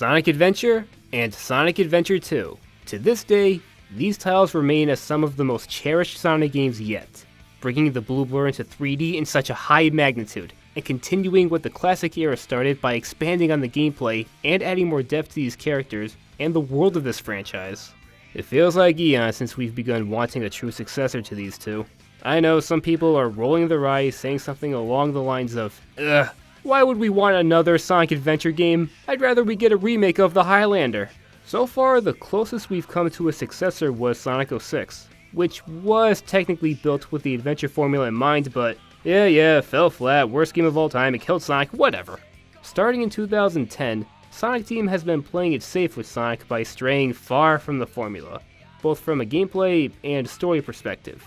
Sonic Adventure, and Sonic Adventure 2. To this day, these titles remain as some of the most cherished Sonic games yet, bringing the Blue Blur into 3D in such a high magnitude, and continuing what the classic era started by expanding on the gameplay and adding more depth to these characters and the world of this franchise. It feels like eons since we've begun wanting a true successor to these two. I know some people are rolling their eyes saying something along the lines of, "Ugh, why would we want another Sonic Adventure game? I'd rather we get a remake of the Highlander." So far, the closest we've come to a successor was Sonic 06, which was technically built with the adventure formula in mind, but yeah, fell flat, worst game of all time, it killed Sonic, whatever. Starting in 2010, Sonic Team has been playing it safe with Sonic by straying far from the formula, both from a gameplay and story perspective.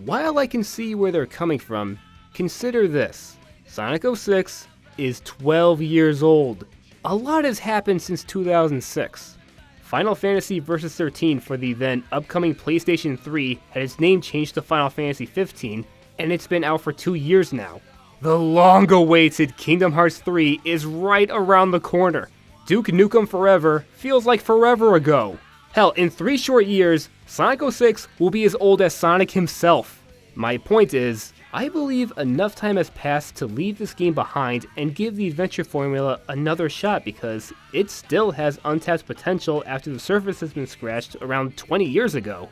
While I can see where they're coming from, consider this. Sonic 06 is 12 years old. A lot has happened since 2006. Final Fantasy Versus 13 for the then upcoming PlayStation 3 had its name changed to Final Fantasy 15, and it's been out for 2 years now. The long-awaited Kingdom Hearts 3 is right around the corner. Duke Nukem Forever feels like forever ago. Hell, in 3 short years, Sonic 06 will be as old as Sonic himself. My point is, I believe enough time has passed to leave this game behind and give the adventure formula another shot because it still has untapped potential after the surface has been scratched around 20 years ago.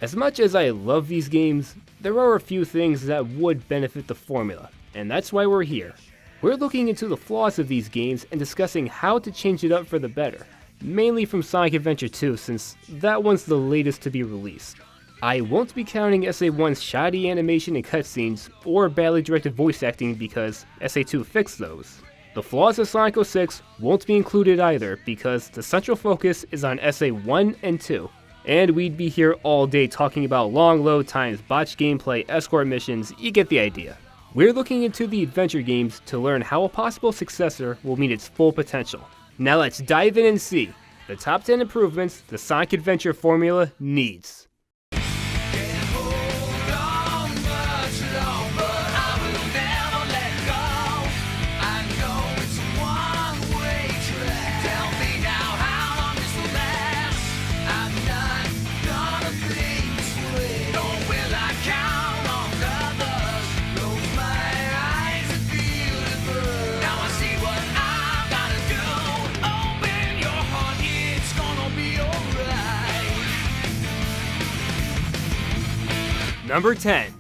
As much as I love these games, there are a few things that would benefit the formula, and that's why we're here. We're looking into the flaws of these games and discussing how to change it up for the better, mainly from Sonic Adventure 2 since that one's the latest to be released. I won't be counting SA1's shoddy animation and cutscenes or badly directed voice acting because SA2 fixed those. The flaws of Sonic 06 won't be included either because the central focus is on SA1 and 2. And we'd be here all day talking about long load times, botched gameplay, escort missions, you get the idea. We're looking into the adventure games to learn how a possible successor will meet its full potential. Now let's dive in and see the top 10 improvements the Sonic Adventure formula needs. Number 10.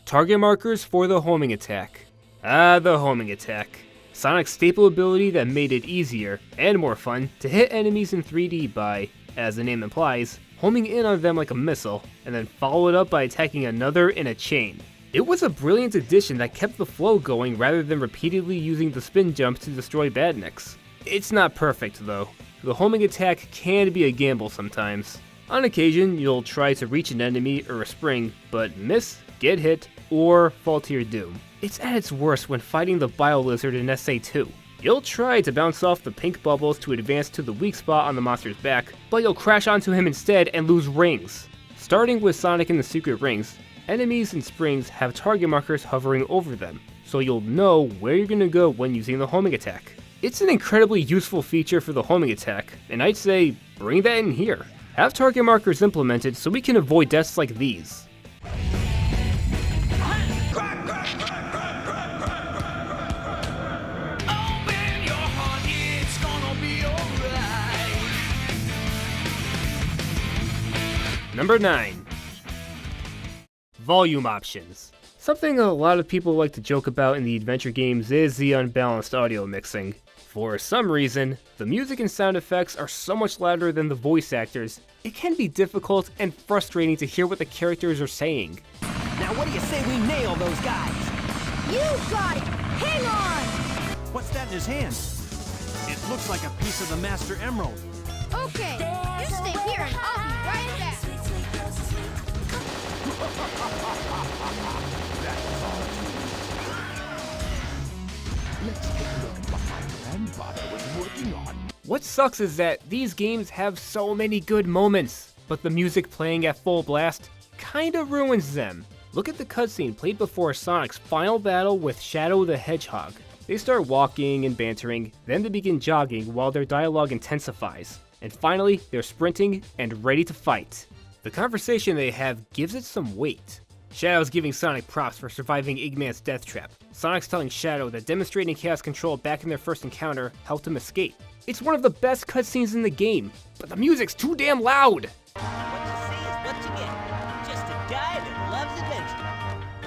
Target markers for the homing attack. The homing attack. Sonic's staple ability that made it easier, and more fun, to hit enemies in 3D by, as the name implies, homing in on them like a missile, and then follow it up by attacking another in a chain. It was a brilliant addition that kept the flow going rather than repeatedly using the spin jump to destroy badniks. It's not perfect though. The homing attack can be a gamble sometimes. On occasion, you'll try to reach an enemy or a spring, but miss, get hit, or fall to your doom. It's at its worst when fighting the Bio Lizard in SA2. You'll try to bounce off the pink bubbles to advance to the weak spot on the monster's back, but you'll crash onto him instead and lose rings. Starting with Sonic and the Secret Rings, enemies and springs have target markers hovering over them, so you'll know where you're gonna go when using the homing attack. It's an incredibly useful feature for the homing attack, and I'd say bring that in here. Have target markers implemented so we can avoid deaths like these. Number 9. Volume options. Something a lot of people like to joke about in the adventure games is the unbalanced audio mixing. For some reason, the music and sound effects are so much louder than the voice actors, it can be difficult and frustrating to hear what the characters are saying. Now what do you say we nail those guys? You got it! Hang on! What's that in his hand? It looks like a piece of the Master Emerald. Okay, you stay here and I'll be right back. Let's take a look at what my grandfather was working on. What sucks is that these games have so many good moments, but the music playing at full blast kinda ruins them. Look at the cutscene played before Sonic's final battle with Shadow the Hedgehog. They start walking and bantering, then they begin jogging while their dialogue intensifies, and finally they're sprinting and ready to fight. The conversation they have gives it some weight. Shadow's giving Sonic props for surviving Eggman's death trap. Sonic's telling Shadow that demonstrating Chaos Control back in their first encounter helped him escape. It's one of the best cutscenes in the game, but the music's too damn loud! What you see is what you get. Just a guy that loves adventure.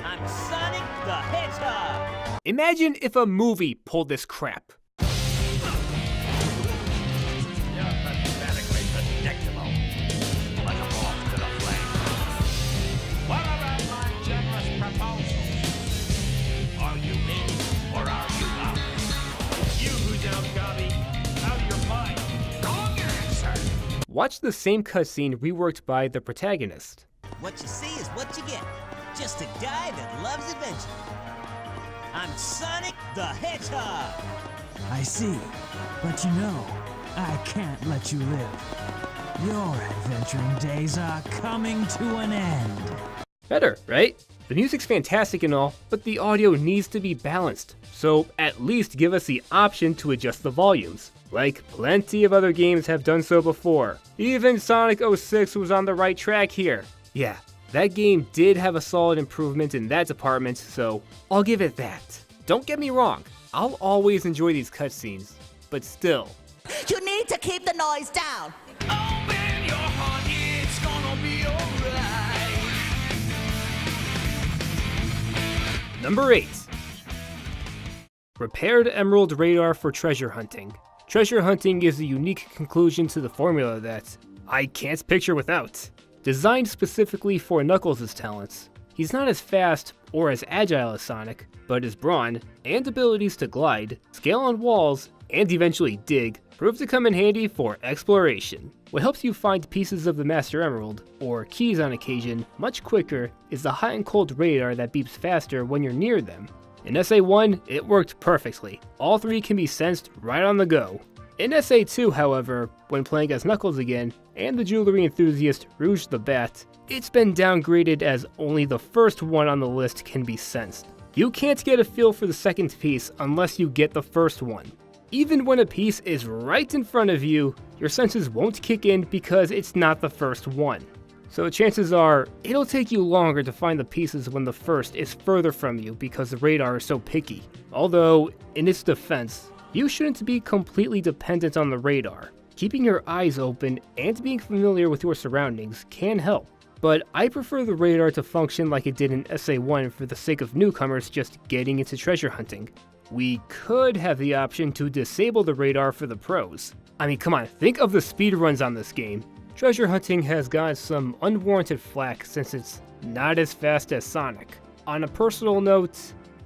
I'm Sonic the Hedgehog. Imagine if a movie pulled this crap. You're pathetically predictable. Like a moth to the flame. What about my generous proposal? Are you in or are you out? You who doubt Gabi, out your mind. Wrong answer. Watch the same cutscene reworked by the protagonist. What you see is what you get. Just a guy that loves adventure. I'm Sonic the Hedgehog. I see. But you know, I can't let you live. Your adventuring days are coming to an end. Better, right? The music's fantastic and all, but the audio needs to be balanced, so at least give us the option to adjust the volumes, like plenty of other games have done so before. Even Sonic 06 was on the right track here. Yeah, that game did have a solid improvement in that department, so I'll give it that. Don't get me wrong, I'll always enjoy these cutscenes, but still. You need to keep the noise down. Open your heart, it's gonna be alright. Number 8. Repaired Emerald Radar for treasure hunting. Treasure hunting is a unique conclusion to the formula that I can't picture without. Designed specifically for Knuckles' talents, he's not as fast or as agile as Sonic, but his brawn and abilities to glide, scale on walls, and eventually dig prove to come in handy for exploration. What helps you find pieces of the Master Emerald, or keys on occasion, much quicker is the hot and cold radar that beeps faster when you're near them. In SA1, it worked perfectly. All three can be sensed right on the go. In SA2, however, when playing as Knuckles again, and the jewelry enthusiast Rouge the Bat, it's been downgraded as only the first one on the list can be sensed. You can't get a feel for the second piece unless you get the first one. Even when a piece is right in front of you, your senses won't kick in because it's not the first one. So chances are, it'll take you longer to find the pieces when the first is further from you because the radar is so picky. Although, in its defense, you shouldn't be completely dependent on the radar. Keeping your eyes open and being familiar with your surroundings can help, but I prefer the radar to function like it did in SA1 for the sake of newcomers just getting into treasure hunting. We could have the option to disable the radar for the pros. I mean, come on, think of the speedruns on this game. Treasure hunting has gotten some unwarranted flack since it's not as fast as Sonic. On a personal note,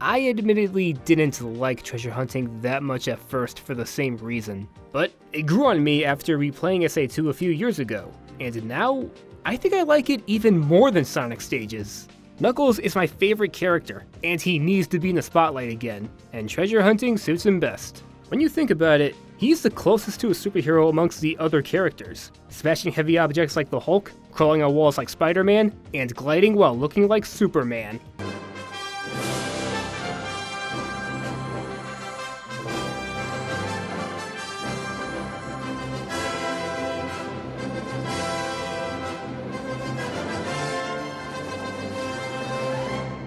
I admittedly didn't like treasure hunting that much at first for the same reason, but it grew on me after replaying SA2 a few years ago, and now I think I like it even more than Sonic stages. Knuckles is my favorite character, and he needs to be in the spotlight again, and treasure hunting suits him best. When you think about it, he's the closest to a superhero amongst the other characters, smashing heavy objects like the Hulk, crawling on walls like Spider-Man, and gliding while looking like Superman.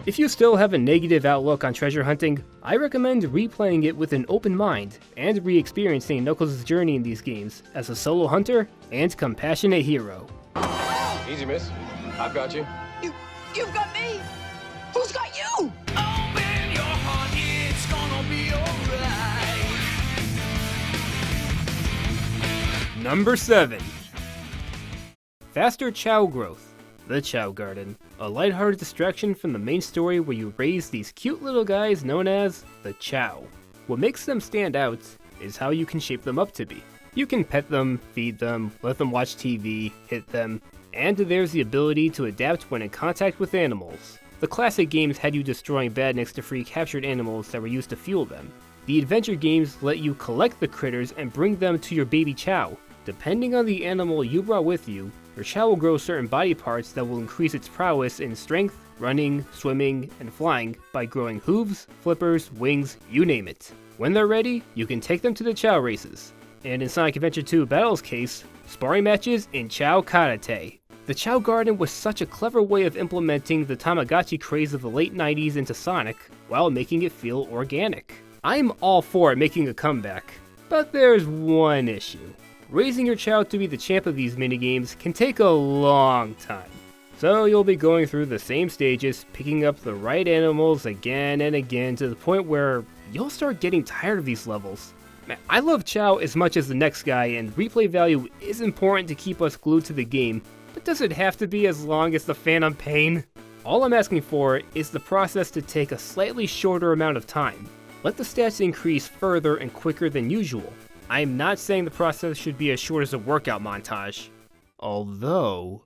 If you still have a negative outlook on treasure hunting, I recommend replaying it with an open mind and re-experiencing Knuckles' journey in these games as a solo hunter and compassionate hero. Easy, miss. I've got you. You've got me. Who's got you? Open your heart, it's gonna be alright. Number 7. Faster Chao growth. The Chao Garden, a lighthearted distraction from the main story where you raise these cute little guys known as the Chao. What makes them stand out is how you can shape them up to be. You can pet them, feed them, let them watch TV, hit them, and there's the ability to adapt when in contact with animals. The classic games had you destroying badniks to free captured animals that were used to fuel them. The adventure games let you collect the critters and bring them to your baby Chao. Depending on the animal you brought with you, your Chao will grow certain body parts that will increase its prowess in strength, running, swimming, and flying by growing hooves, flippers, wings, you name it. When they're ready, you can take them to the Chao races. And in Sonic Adventure 2 Battle's case, sparring matches in Chao Karate. The Chao Garden was such a clever way of implementing the Tamagotchi craze of the late 90s into Sonic, while making it feel organic. I'm all for it making a comeback, but there's one issue. Raising your Chao to be the champ of these minigames can take a long time. So you'll be going through the same stages, picking up the right animals again and again to the point where you'll start getting tired of these levels. Man, I love Chao as much as the next guy, and replay value is important to keep us glued to the game, but does it have to be as long as the Phantom Pain? All I'm asking for is the process to take a slightly shorter amount of time. Let the stats increase further and quicker than usual. I am not saying the process should be as short as a workout montage. Although...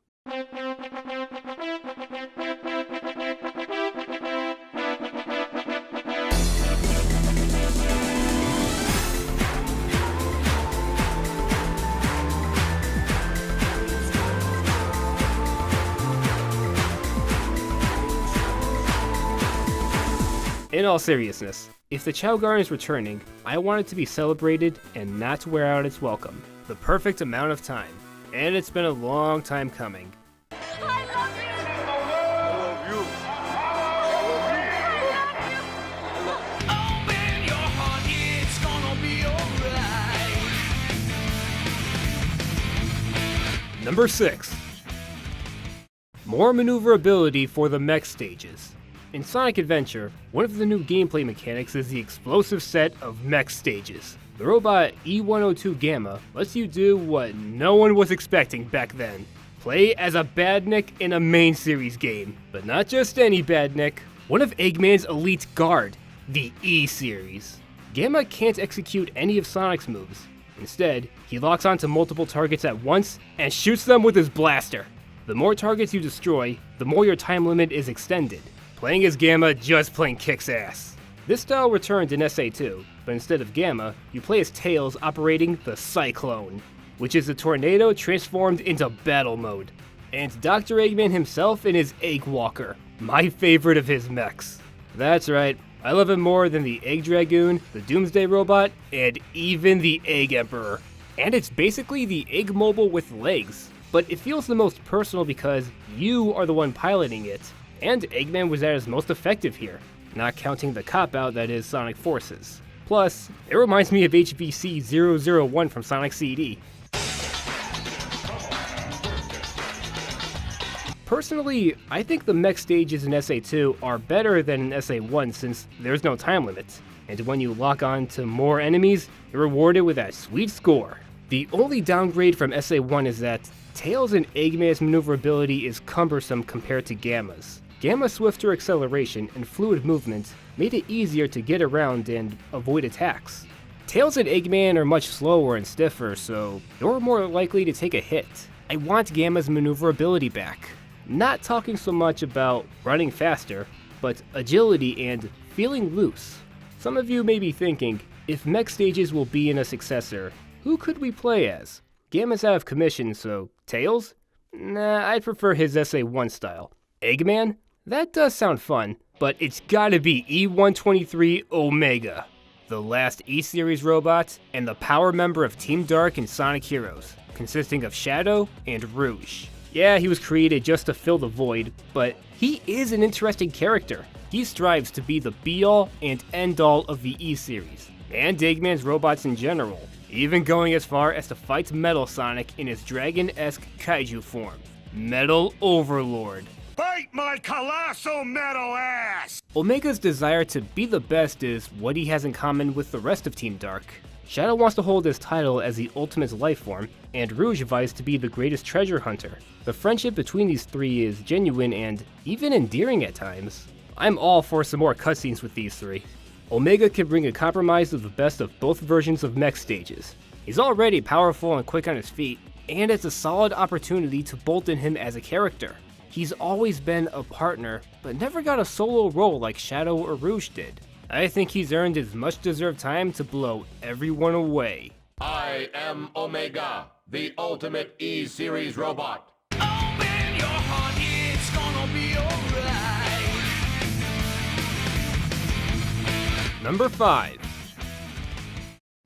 In all seriousness, if the Chao Garden is returning, I want it to be celebrated and not to wear out its welcome. The perfect amount of time. And it's been a long time coming. Number 6. More maneuverability for the mech stages. In Sonic Adventure, one of the new gameplay mechanics is the explosive set of mech stages. The robot E102 Gamma lets you do what no one was expecting back then. Play as a Badnik in a main series game. But not just any Badnik, one of Eggman's elite guard, the E-Series. Gamma can't execute any of Sonic's moves. Instead, he locks onto multiple targets at once and shoots them with his blaster. The more targets you destroy, the more your time limit is extended. Playing as Gamma just plain kicks ass. This style returned in SA2, but instead of Gamma, you play as Tails operating the Cyclone, which is a tornado transformed into battle mode. And Dr. Eggman himself in his Egg Walker, my favorite of his mechs. That's right, I love him more than the Egg Dragoon, the Doomsday Robot, and even the Egg Emperor. And it's basically the Egg Mobile with legs, but it feels the most personal because you are the one piloting it. And Eggman was at his most effective here, not counting the cop-out that is Sonic Forces. Plus, it reminds me of HVC 001 from Sonic CD. Personally, I think the mech stages in SA2 are better than in SA1 since there's no time limit, and when you lock on to more enemies, you're rewarded with that sweet score. The only downgrade from SA1 is that Tails and Eggman's maneuverability is cumbersome compared to Gamma's. Gamma's swifter acceleration and fluid movement made it easier to get around and avoid attacks. Tails and Eggman are much slower and stiffer, so you're more likely to take a hit. I want Gamma's maneuverability back. Not talking so much about running faster, but agility and feeling loose. Some of you may be thinking, if mech stages will be in a successor, who could we play as? Gamma's out of commission, so Tails? Nah, I'd prefer his SA1 style. Eggman? That does sound fun, but it's gotta be E123 Omega, the last E-Series robot and the power member of Team Dark and Sonic Heroes, consisting of Shadow and Rouge. Yeah, he was created just to fill the void, but he is an interesting character. He strives to be the be-all and end-all of the E-Series, and Eggman's robots in general, even going as far as to fight Metal Sonic in his dragon-esque kaiju form, Metal Overlord. Bite my colossal metal ass! Omega's desire to be the best is what he has in common with the rest of Team Dark. Shadow wants to hold his title as the ultimate life form, and Rouge vies to be the greatest treasure hunter. The friendship between these three is genuine and even endearing at times. I'm all for some more cutscenes with these three. Omega can bring a compromise of the best of both versions of mech stages. He's already powerful and quick on his feet, and it's a solid opportunity to bolt in him as a character. He's always been a partner, but never got a solo role like Shadow or Rouge did. I think he's earned his much-deserved time to blow everyone away. I am Omega, the ultimate E-Series robot. Open your heart, it's gonna be alright. Number 5.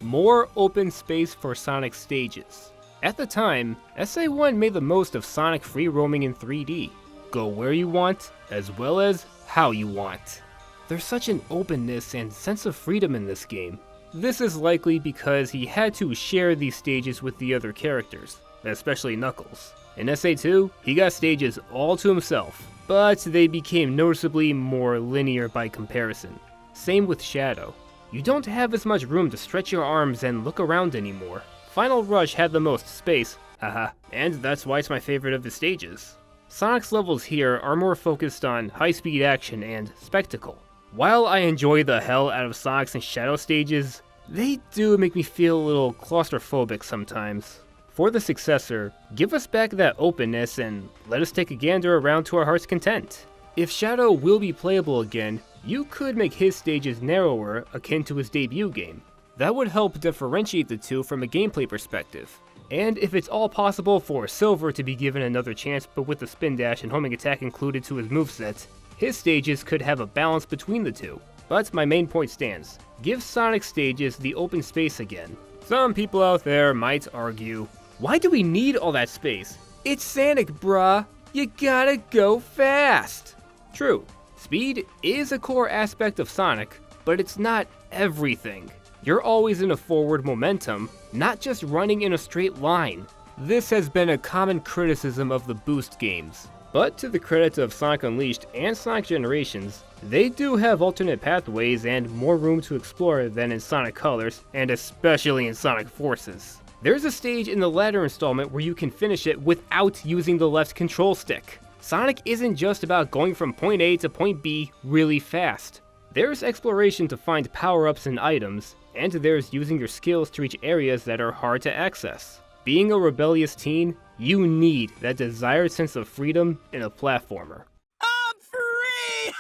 More open space for Sonic stages. At the time, SA1 made the most of Sonic free roaming in 3D. Go where you want, as well as how you want. There's such an openness and sense of freedom in this game. This is likely because he had to share these stages with the other characters, especially Knuckles. In SA2, he got stages all to himself, but they became noticeably more linear by comparison. Same with Shadow. You don't have as much room to stretch your arms and look around anymore. Final Rush had the most space, haha, and that's why it's my favorite of the stages. Sonic's levels here are more focused on high-speed action and spectacle. While I enjoy the hell out of Sonic's and Shadow stages, they do make me feel a little claustrophobic sometimes. For the successor, give us back that openness and let us take a gander around to our heart's content. If Shadow will be playable again, you could make his stages narrower, akin to his debut game. That would help differentiate the two from a gameplay perspective. And if it's all possible for Silver to be given another chance but with the spin dash and homing attack included to his moveset, his stages could have a balance between the two. But my main point stands. Give Sonic stages the open space again. Some people out there might argue, why do we need all that space? It's Sonic, bruh. You gotta go fast. True, speed is a core aspect of Sonic, but it's not everything. You're always in a forward momentum, not just running in a straight line. This has been a common criticism of the Boost games. But to the credit of Sonic Unleashed and Sonic Generations, they do have alternate pathways and more room to explore than in Sonic Colors, and especially in Sonic Forces. There's a stage in the latter installment where you can finish it without using the left control stick. Sonic isn't just about going from point A to point B really fast. There's exploration to find power-ups and items, and there's using your skills to reach areas that are hard to access. Being a rebellious teen, you need that desired sense of freedom in a platformer. I'm free!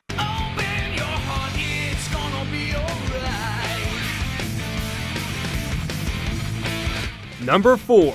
Open your heart, it's gonna be alright. Number 4.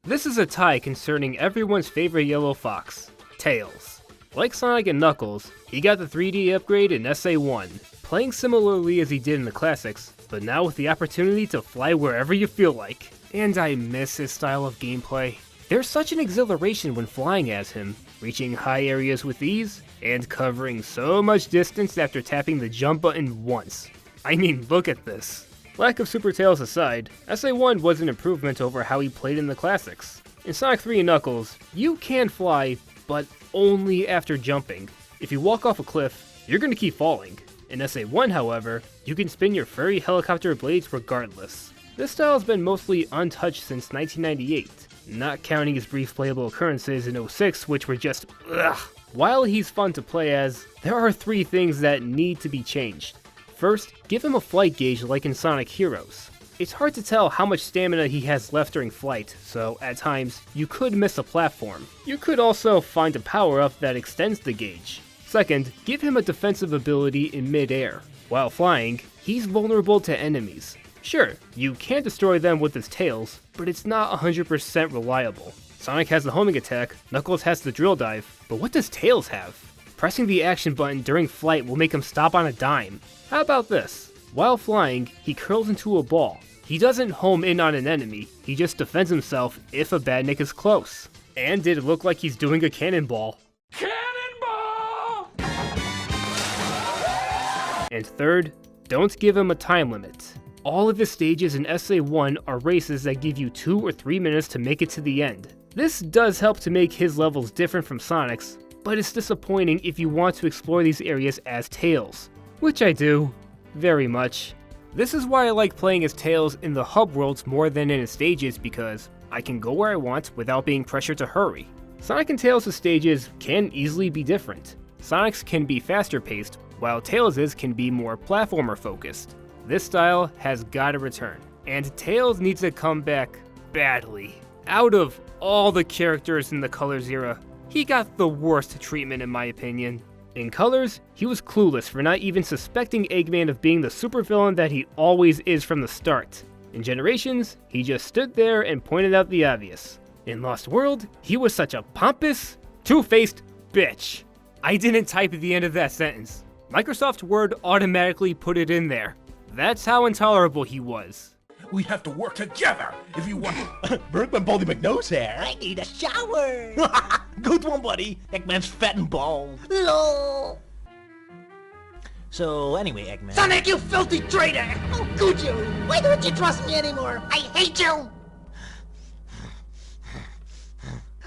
This is a tie concerning everyone's favorite yellow fox, Tails. Like Sonic and Knuckles, he got the 3D upgrade in SA1, playing similarly as he did in the classics, but now with the opportunity to fly wherever you feel like. And I miss his style of gameplay. There's such an exhilaration when flying as him, reaching high areas with ease, and covering so much distance after tapping the jump button once. I mean, look at this. Lack of Super Tails aside, SA1 was an improvement over how he played in the classics. In Sonic 3 and Knuckles, you can fly, but only after jumping. If you walk off a cliff, you're gonna keep falling. In SA1, however, you can spin your furry helicopter blades regardless. This style has been mostly untouched since 1998, not counting his brief playable occurrences in 06, which were just ugh. While he's fun to play as, there are 3 things that need to be changed. First, give him a flight gauge like in Sonic Heroes. It's hard to tell how much stamina he has left during flight, so at times, you could miss a platform. You could also find a power-up that extends the gauge. Second, give him a defensive ability in mid-air. While flying, he's vulnerable to enemies. Sure, you can destroy them with his tails, but it's not 100% reliable. Sonic has the homing attack, Knuckles has the drill dive, but what does Tails have? Pressing the action button during flight will make him stop on a dime. How about this? While flying, he curls into a ball. He doesn't home in on an enemy, he just defends himself if a badnik is close. And did it look like he's doing a cannonball? Cannonball! And third, don't give him a time limit. All of his stages in SA1 are races that give you 2 or 3 minutes to make it to the end. This does help to make his levels different from Sonic's, but it's disappointing if you want to explore these areas as Tails, which I do, very much. This is why I like playing as Tails in the hub worlds more than in his stages, because I can go where I want without being pressured to hurry. Sonic and Tails' stages can easily be different. Sonic's can be faster paced, while Tails' can be more platformer focused. This style has gotta return, and Tails needs to come back badly. Out of all the characters in the Colors era, he got the worst treatment in my opinion. In Colors, he was clueless for not even suspecting Eggman of being the supervillain that he always is from the start. In Generations, he just stood there and pointed out the obvious. In Lost World, he was such a pompous, two-faced bitch. I didn't type at the end of that sentence. Microsoft Word automatically put it in there. That's how intolerable he was. We have to work together if you want Bergman Baldy McNose hair. I need a shower. Good one, buddy. Eggman's fat and bald. Lol. So anyway, Eggman. Sonic, you filthy traitor! How could you? Why don't you trust me anymore? I hate you!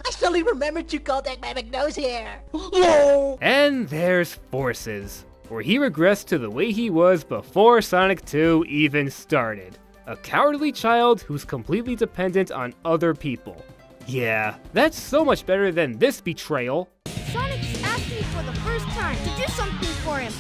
I suddenly remembered you called Eggman McNose hair. Lol. And there's Forces, where he regressed to the way he was before Sonic 2 even started. A cowardly child who's completely dependent on other people. Yeah, that's so much better than this betrayal. Sonic is asking me for the first time to do something for him.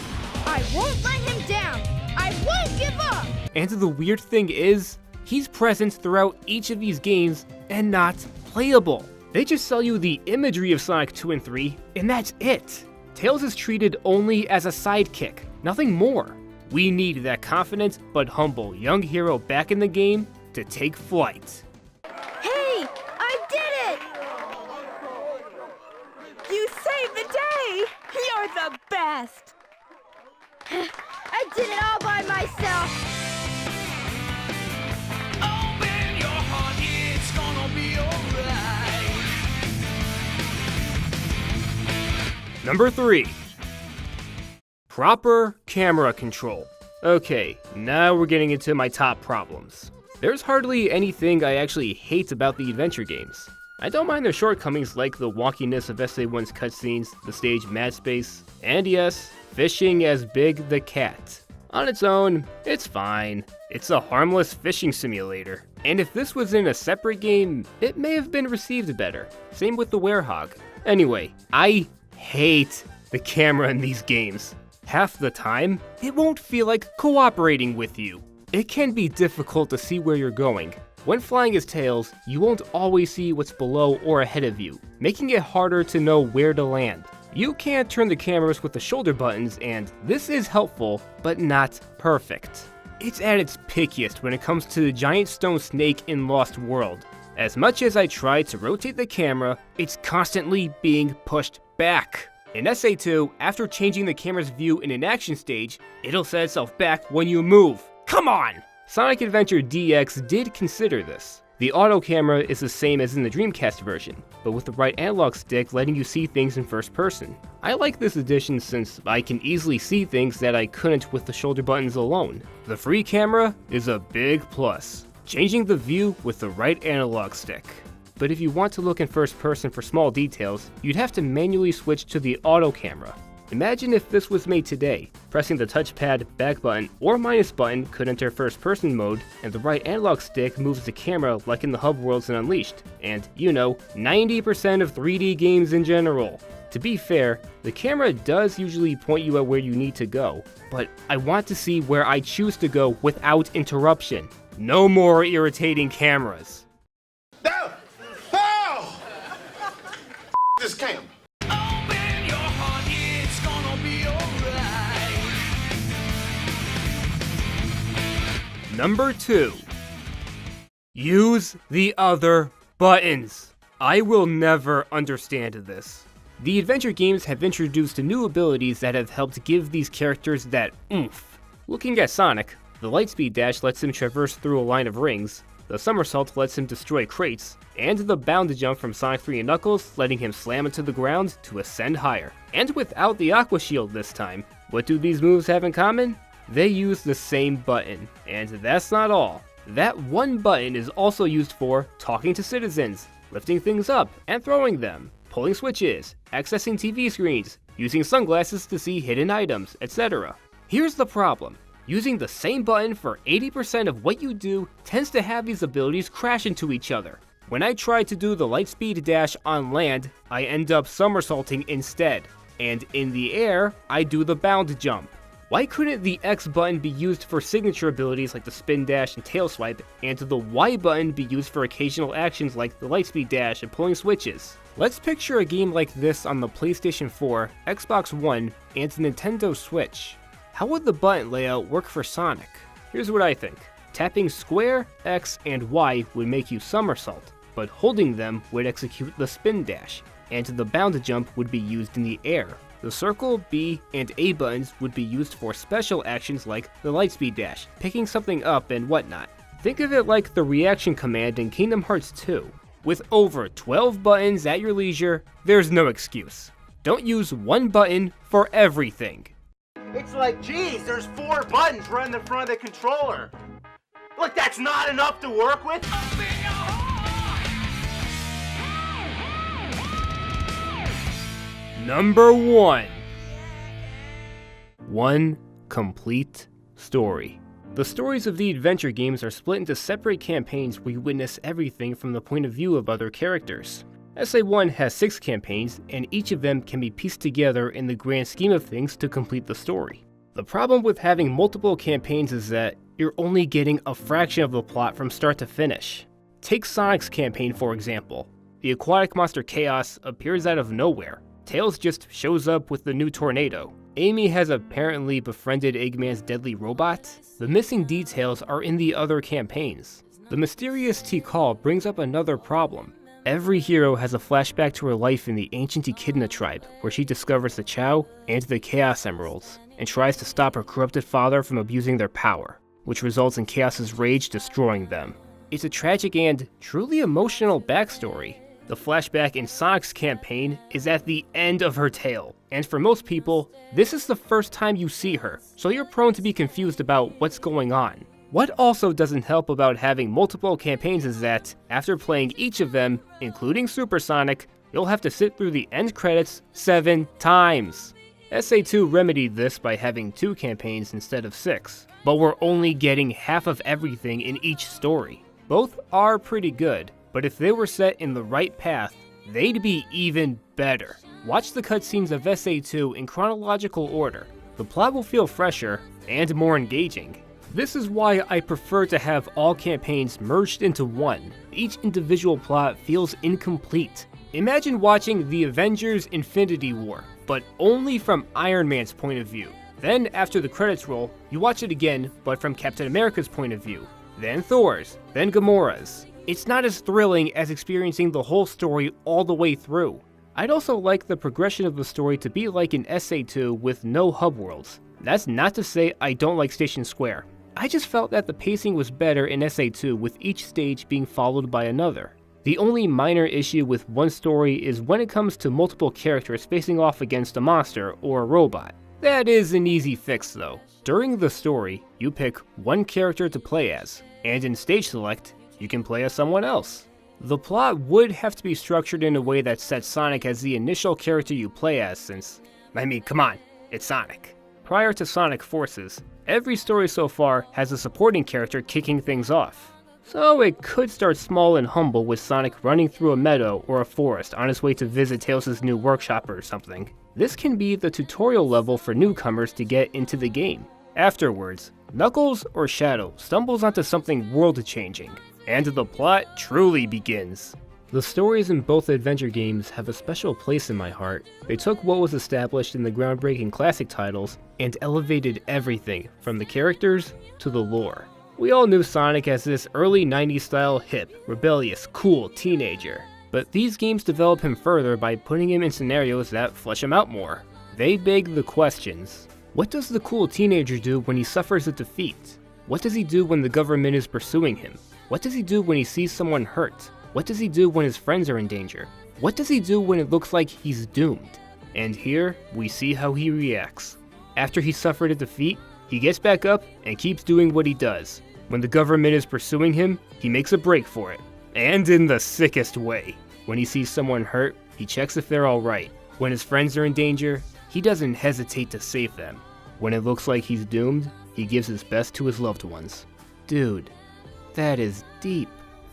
I won't let him down. I won't give up. And the weird thing is, he's present throughout each of these games and not playable. They just sell you the imagery of Sonic 2 and 3, and that's it. Tails is treated only as a sidekick, nothing more. We need that confident but humble young hero back in the game to take flight. Hey, I did it! You saved the day! You're the best! I did it all by myself. Open your heart, it's gonna be alright. Number 3. Proper camera control. Okay, now we're getting into my top problems. There's hardly anything I actually hate about the adventure games. I don't mind their shortcomings like the wonkiness of SA1's cutscenes, the stage mad space, and yes, fishing as Big the Cat. On its own, it's fine. It's a harmless fishing simulator. And if this was in a separate game, it may have been received better. Same with the Werehog. Anyway, I hate the camera in these games. Half the time, it won't feel like cooperating with you. It can be difficult to see where you're going. When flying as Tails, you won't always see what's below or ahead of you, making it harder to know where to land. You can't turn the cameras with the shoulder buttons, and this is helpful, but not perfect. It's at its pickiest when it comes to the giant stone snake in Lost World. As much as I try to rotate the camera, it's constantly being pushed back. In SA2, after changing the camera's view in an action stage, it'll set itself back when you move. Come on! Sonic Adventure DX did consider this. The auto camera is the same as in the Dreamcast version, but with the right analog stick letting you see things in first person. I like this addition since I can easily see things that I couldn't with the shoulder buttons alone. The free camera is a big plus, changing the view with the right analog stick. But if you want to look in first person for small details, you'd have to manually switch to the auto camera. Imagine if this was made today. Pressing the touchpad, back button, or minus button could enter first person mode, and the right analog stick moves the camera like in the hub worlds in Unleashed, and, 90% of 3D games in general. To be fair, the camera does usually point you at where you need to go, but I want to see where I choose to go without interruption. No more irritating cameras. No! Oh! This camp. Open your heart, it's gonna be alright. Number 2. Use the other buttons. I will never understand this. The adventure games have introduced new abilities that have helped give these characters that oomph. Looking at Sonic, the Lightspeed Dash lets him traverse through a line of rings, the Somersault lets him destroy crates, and the Bound Jump from Sonic 3 and Knuckles letting him slam into the ground to ascend higher. And without the Aqua Shield this time. What do these moves have in common? They use the same button, and that's not all. That one button is also used for talking to citizens, lifting things up and throwing them, pulling switches, accessing TV screens, using sunglasses to see hidden items, etc. Here's the problem. Using the same button for 80% of what you do tends to have these abilities crash into each other. When I try to do the Lightspeed Dash on land, I end up somersaulting instead, and in the air, I do the Bound Jump. Why couldn't the X button be used for signature abilities like the Spin Dash and Tail Swipe, and the Y button be used for occasional actions like the Lightspeed Dash and pulling switches? Let's picture a game like this on the PlayStation 4, Xbox One, and Nintendo Switch. How would the button layout work for Sonic? Here's what I think. Tapping square, X, and Y would make you somersault, but holding them would execute the Spin Dash, and the Bound Jump would be used in the air. The circle, B, and A buttons would be used for special actions like the lightspeed dash, picking something up and whatnot. Think of it like the reaction command in Kingdom Hearts 2. With over 12 buttons at your leisure, there's no excuse. Don't use one button for everything. It's like, geez, there's 4 buttons right in the front of the controller. Look, that's not enough to work with? Number 1. One complete story. The stories of the adventure games are split into separate campaigns where you witness everything from the point of view of other characters. SA1 has 6 campaigns, and each of them can be pieced together in the grand scheme of things to complete the story. The problem with having multiple campaigns is that you're only getting a fraction of the plot from start to finish. Take Sonic's campaign for example. The aquatic monster Chaos appears out of nowhere. Tails just shows up with the new tornado. Amy has apparently befriended Eggman's deadly robot. The missing details are in the other campaigns. The mysterious Tikal brings up another problem. Every hero has a flashback to her life in the ancient Echidna tribe, where she discovers the Chao and the Chaos Emeralds, and tries to stop her corrupted father from abusing their power, which results in Chaos's rage destroying them. It's a tragic and truly emotional backstory. The flashback in Sonic's campaign is at the end of her tale, and for most people, this is the first time you see her, so you're prone to be confused about what's going on. What also doesn't help about having multiple campaigns is that, after playing each of them, including Super Sonic, you'll have to sit through the end credits 7 times. SA2 remedied this by having 2 campaigns instead of 6, but we're only getting half of everything in each story. Both are pretty good, but if they were set in the right path, they'd be even better. Watch the cutscenes of SA2 in chronological order. The plot will feel fresher and more engaging. This is why I prefer to have all campaigns merged into one. Each individual plot feels incomplete. Imagine watching The Avengers Infinity War, but only from Iron Man's point of view. Then after the credits roll, you watch it again, but from Captain America's point of view. Then Thor's, then Gamora's. It's not as thrilling as experiencing the whole story all the way through. I'd also like the progression of the story to be like in SA2 with no hub worlds. That's not to say I don't like Station Square. I just felt that the pacing was better in SA2 with each stage being followed by another. The only minor issue with one story is when it comes to multiple characters facing off against a monster or a robot. That is an easy fix though. During the story, you pick one character to play as, and in stage select, you can play as someone else. The plot would have to be structured in a way that sets Sonic as the initial character you play as since, come on, it's Sonic. Prior to Sonic Forces, every story so far has a supporting character kicking things off. So it could start small and humble with Sonic running through a meadow or a forest on his way to visit Tails' new workshop or something. This can be the tutorial level for newcomers to get into the game. Afterwards, Knuckles or Shadow stumbles onto something world-changing, and the plot truly begins. The stories in both adventure games have a special place in my heart. They took what was established in the groundbreaking classic titles and elevated everything from the characters to the lore. We all knew Sonic as this early 90s style hip, rebellious, cool teenager, but these games develop him further by putting him in scenarios that flesh him out more. They beg the questions. What does the cool teenager do when he suffers a defeat? What does he do when the government is pursuing him? What does he do when he sees someone hurt? What does he do when his friends are in danger? What does he do when it looks like he's doomed? And here, we see how he reacts. After he suffered a defeat, he gets back up and keeps doing what he does. When the government is pursuing him, he makes a break for it. And in the sickest way. When he sees someone hurt, he checks if they're alright. When his friends are in danger, he doesn't hesitate to save them. When it looks like he's doomed, he gives his best to his loved ones. Dude, that is deep.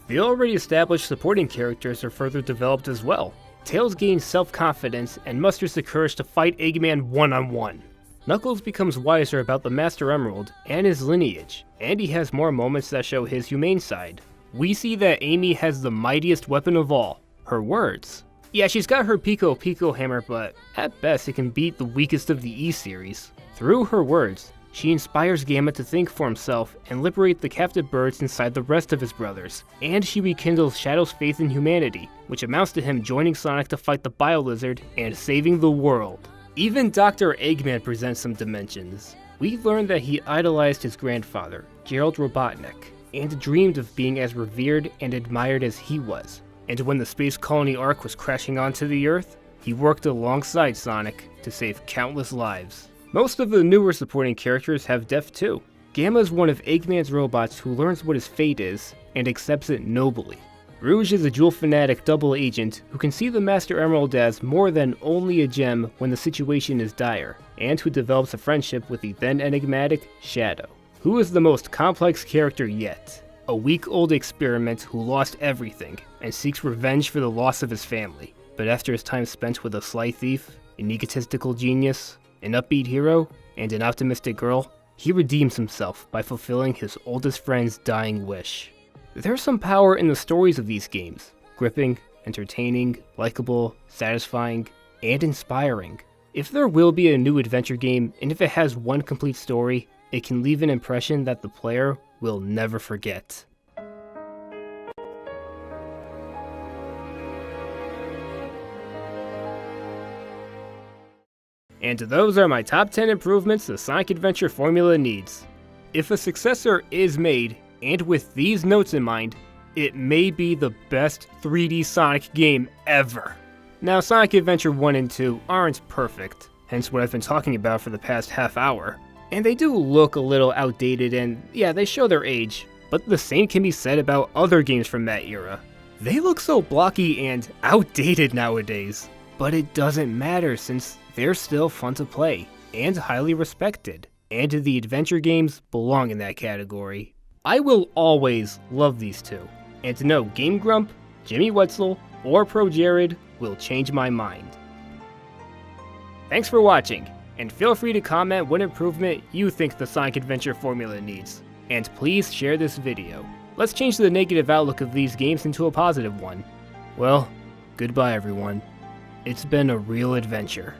The already established supporting characters are further developed as well. Tails gains self-confidence and musters the courage to fight Eggman one-on-one. Knuckles becomes wiser about the Master Emerald and his lineage, and he has more moments that show his humane side. We see that Amy has the mightiest weapon of all, her words. Yeah, she's got her Pico Pico hammer, but at best it can beat the weakest of the E-series. Through her words, she inspires Gamma to think for himself and liberate the captive birds inside the rest of his brothers, and she rekindles Shadow's faith in humanity, which amounts to him joining Sonic to fight the Bio Lizard and saving the world. Even Dr. Eggman presents some dimensions. We learn that he idolized his grandfather, Gerald Robotnik, and dreamed of being as revered and admired as he was. And when the Space Colony Ark was crashing onto the Earth, he worked alongside Sonic to save countless lives. Most of the newer supporting characters have depth too. Gamma is one of Eggman's robots who learns what his fate is and accepts it nobly. Rouge is a dual fanatic double agent who can see the Master Emerald as more than only a gem when the situation is dire, and who develops a friendship with the then enigmatic Shadow, who is the most complex character yet. A week-old experiment who lost everything and seeks revenge for the loss of his family. But after his time spent with a sly thief, an egotistical genius, an upbeat hero, and an optimistic girl, he redeems himself by fulfilling his oldest friend's dying wish. There's some power in the stories of these games. Gripping, entertaining, likable, satisfying, and inspiring. If there will be a new adventure game, and if it has one complete story, it can leave an impression that the player will never forget. And those are my top 10 improvements the Sonic Adventure formula needs. If a successor is made, and with these notes in mind, it may be the best 3D Sonic game ever. Now, Sonic Adventure 1 and 2 aren't perfect, hence what I've been talking about for the past half hour. And they do look a little outdated and, yeah, they show their age, but the same can be said about other games from that era. They look so blocky and outdated nowadays, but it doesn't matter since they're still fun to play, and highly respected, and the adventure games belong in that category. I will always love these two, and no Game Grump, Jimmy Wetzel, or Pro Jared will change my mind. Thanks for watching, and feel free to comment what improvement you think the Sonic Adventure formula needs, and please share this video. Let's change the negative outlook of these games into a positive one. Well, goodbye everyone. It's been a real adventure.